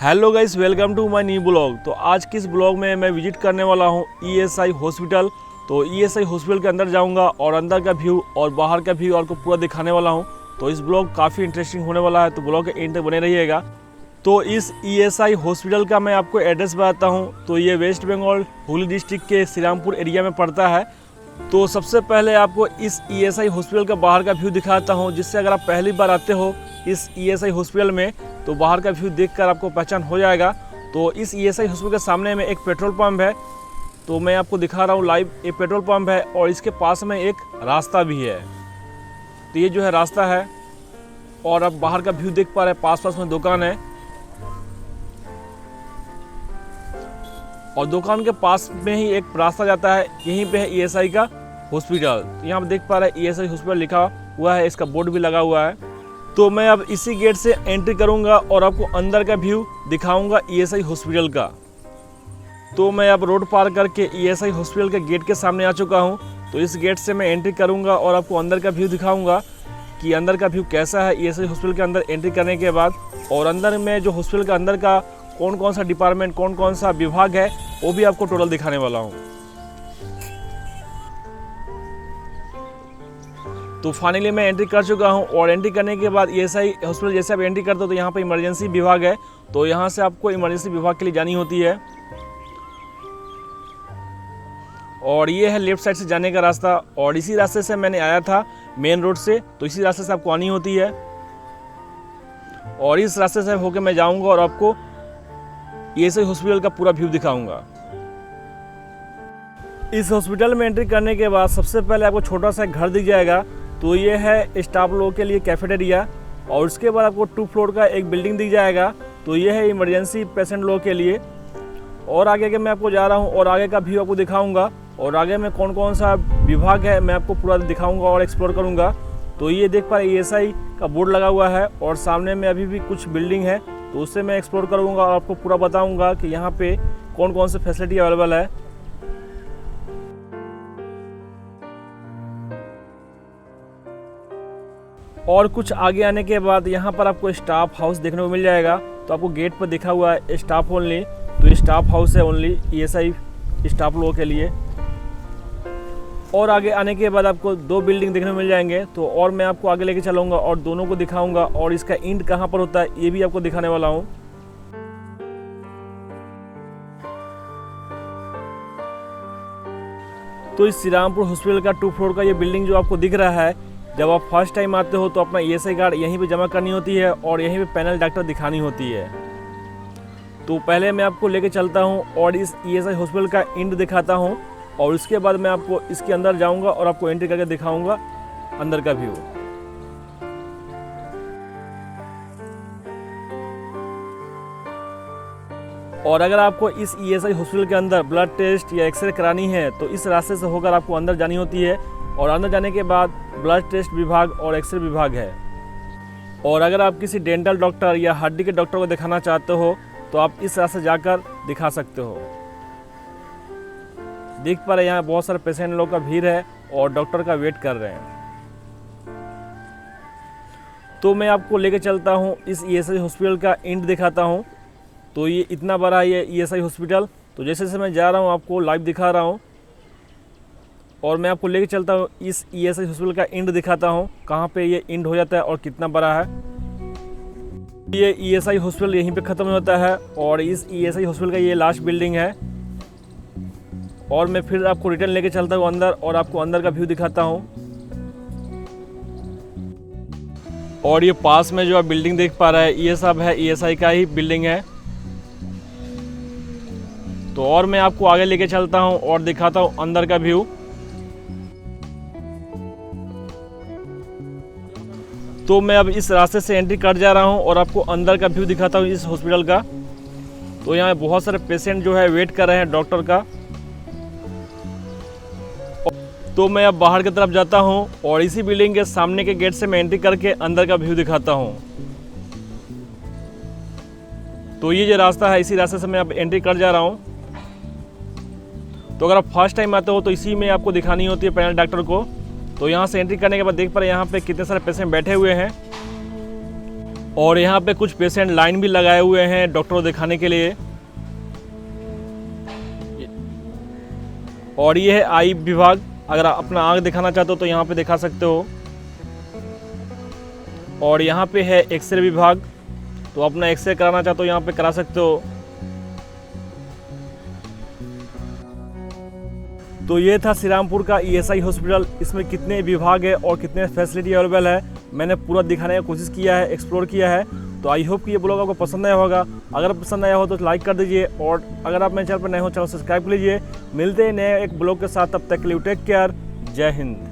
Hello guys, welcome to my new blog. तो आज की इस ब्लॉग में मैं विजिट करने वाला हूँ ईएसआई हॉस्पिटल। तो ईएसआई हॉस्पिटल के अंदर जाऊँगा और अंदर का व्यू और बाहर का व्यू आपको पूरा दिखाने वाला हूँ। तो इस ब्लॉग काफ़ी इंटरेस्टिंग होने वाला है, तो ब्लॉग के एंड तक बने रहिएगा। तो इस ईएसआई हॉस्पिटल का मैं आपको एड्रेस बताता हूँ। तो ये वेस्ट बंगाल हुगली डिस्ट्रिक्ट के श्रीरामपुर एरिया में पड़ता है। तो सबसे पहले आपको इस ईएसआई हॉस्पिटल का बाहर का व्यू दिखाता हूँ, जिससे अगर आप पहली बार आते हो इस ईएसआई हॉस्पिटल में तो बाहर का व्यू देखकर आपको पहचान हो जाएगा। तो इस ईएसआई हॉस्पिटल के सामने में एक पेट्रोल पंप है, तो मैं आपको दिखा रहा हूँ लाइव। एक पेट्रोल पंप है और इसके पास में एक रास्ता भी है। तो ये जो है रास्ता है और आप बाहर का व्यू देख पा रहे हैं। पास में दुकान है और दुकान के पास में ही एक रास्ता जाता है, यहीं पे है ईएसआई का हॉस्पिटल। तो यहाँ पे देख पा रहे हैं ईएसआई हॉस्पिटल लिखा हुआ है, इसका बोर्ड भी लगा हुआ है। तो मैं अब इसी गेट से एंट्री करूंगा और आपको अंदर का व्यू दिखाऊंगा ईएसआई हॉस्पिटल का। तो मैं अब रोड पार करके ईएसआई हॉस्पिटल के गेट के सामने आ चुका हूं। तो इस गेट से मैं एंट्री करूंगा और आपको अंदर का व्यू दिखाऊंगा कि अंदर का व्यू कैसा है ईएसआई हॉस्पिटल के अंदर एंट्री करने के बाद। और अंदर में जो हॉस्पिटल के अंदर का कौन कौन सा डिपार्टमेंट, कौन कौन सा विभाग है, वो भी आपको टोटल दिखाने वाला हूँ। तो फाइनली मैं एंट्री कर चुका हूं और एंट्री करने के बाद ईएसआई हॉस्पिटल जैसे आप एंट्री करते हो तो यहाँ पे इमरजेंसी विभाग है। तो यहाँ से आपको इमरजेंसी विभाग के लिए जानी होती है। और ये है लेफ्ट साइड से जाने का रास्ता और इसी रास्ते से मैंने आया था मेन रोड से। तो इसी रास्ते से आपको आनी होती है और इस रास्ते से होकर मैं जाऊँगा और आपको ईएसआई हॉस्पिटल का पूरा व्यू दिखाऊँगा। इस हॉस्पिटल में एंट्री करने के बाद सबसे पहले आपको छोटा सा घर दिख जाएगा। तो ये है स्टाफ लोगों के लिए कैफेटेरिया और उसके बाद आपको 2 फ्लोर का एक बिल्डिंग दिख जाएगा। तो ये है इमरजेंसी पेशेंट लोगों के लिए। और आगे के मैं आपको जा रहा हूँ और आगे का व्यू आपको दिखाऊंगा और आगे में कौन कौन सा विभाग है मैं आपको पूरा दिखाऊंगा और एक्सप्लोर करूंगा। तो ये देख पा रहे ईएसआई का बोर्ड लगा हुआ है और सामने में अभी भी कुछ बिल्डिंग है, तो उससे मैं एक्सप्लोर करूँगा और आपको पूरा बताऊँगा कि यहाँ पर कौन कौन सी फैसिलिटी अवेलेबल है। और कुछ आगे आने के बाद यहाँ पर आपको स्टाफ हाउस देखने को मिल जाएगा। तो आपको गेट पर दिखा हुआ है स्टाफ ओनली। तो ये स्टाफ हाउस है ओनली ईएसआई स्टाफ लोगों के लिए। और आगे आने के बाद आपको 2 बिल्डिंग देखने को मिल जाएंगे। तो और मैं आपको आगे लेके चलूँगा और दोनों को दिखाऊंगा और इसका एंड कहाँ पर होता है ये भी आपको दिखाने वाला हूँ। तो इस श्रीरामपुर हॉस्पिटल का 2 फ्लोर का ये बिल्डिंग जो आपको दिख रहा है, जब आप फर्स्ट टाइम आते हो तो अपना ईएसआई कार्ड यहीं पे जमा करनी होती है और यहीं पे पैनल डॉक्टर दिखानी होती है। तो पहले मैं आपको लेके चलता हूँ और इस ईएसआई हॉस्पिटल का एंड दिखाता हूँ और उसके बाद मैं आपको इसके अंदर जाऊँगा और आपको एंट्री करके दिखाऊँगा अंदर का व्यू। और अगर आपको इस ईएसआई हॉस्पिटल के अंदर ब्लड टेस्ट या एक्सरे करानी है तो इस रास्ते से होकर आपको अंदर जानी होती है। और अंदर जाने के बाद ब्लड टेस्ट विभाग और एक्सरे विभाग है। और अगर आप किसी डेंटल डॉक्टर या हड्डी के डॉक्टर को दिखाना चाहते हो तो आप इस रास्ते जाकर दिखा सकते हो। देख पा रहे हैं यहाँ बहुत सारे पेशेंट लोग का भीड़ है और डॉक्टर का वेट कर रहे हैं। तो मैं आपको लेके चलता हूँ इस ईएसआई हॉस्पिटल का एंड दिखाता हूँ। तो ये इतना बड़ा है ये ईएसआई हॉस्पिटल। तो जैसे जैसे मैं जा रहा हूँ आपको लाइव दिखा रहा हूँ और मैं आपको लेके चलता हूँ इस ईएसआई हॉस्पिटल का एंड दिखाता हूँ, कहाँ पे ये एंड हो जाता है और कितना बड़ा है। ये ईएसआई हॉस्पिटल यहीं पे ख़त्म होता है और इस ईएसआई हॉस्पिटल का ये लास्ट बिल्डिंग है। और मैं फिर आपको रिटर्न लेके चलता हूँ अंदर और आपको अंदर का व्यू दिखाता हूँ। और ये पास में जो आप बिल्डिंग देख पा रहे हैं ये सब है ईएसआई का ही बिल्डिंग है। तो और मैं आपको आगे लेके चलता हूँ और दिखाता हूँ अंदर का व्यू। तो मैं अब इस रास्ते से एंट्री कर जा रहा हूं और आपको अंदर का व्यू दिखाता हूं इस हॉस्पिटल का। तो यहाँ बहुत सारे पेशेंट जो है वेट कर रहे हैं डॉक्टर का। तो मैं अब बाहर की तरफ जाता हूं और इसी बिल्डिंग के सामने के गेट से मैं एंट्री करके अंदर का व्यू दिखाता हूं। तो ये जो रास्ता है इसी रास्ते से मैं अब एंट्री कर जा रहा हूं। तो अगर आप फर्स्ट टाइम आते हो तो इसी में आपको दिखानी होती है पैनल डॉक्टर को। तो यहाँ से एंट्री करने के बाद देख पा रहे हैं यहाँ पे कितने सारे पेशेंट बैठे हुए हैं। और यहाँ पे कुछ पेशेंट लाइन भी लगाए हुए हैं डॉक्टर को दिखाने के लिए। और ये है आई विभाग, अगर आप अपना आँख दिखाना चाहते हो तो यहाँ पे दिखा सकते हो। और यहाँ पे है एक्सरे विभाग, तो अपना एक्सरे कराना चाहते हो यहाँ पे करा सकते हो। तो ये था श्री रामपुर का ईएसआई हॉस्पिटल। इसमें कितने विभाग है और कितने फैसिलिटी अवेलेबल है मैंने पूरा दिखाने की कोशिश किया है, एक्सप्लोर किया है। तो आई होप कि ये ब्लॉग आपको पसंद आया होगा। अगर पसंद आया हो तो लाइक कर दीजिए, और अगर आप मेरे चैनल पर नए हो चैनल सब्सक्राइब कर लीजिए। मिलते हैं नए एक ब्लॉग के साथ, तब तक के लिए टेक केयर, जय हिंद।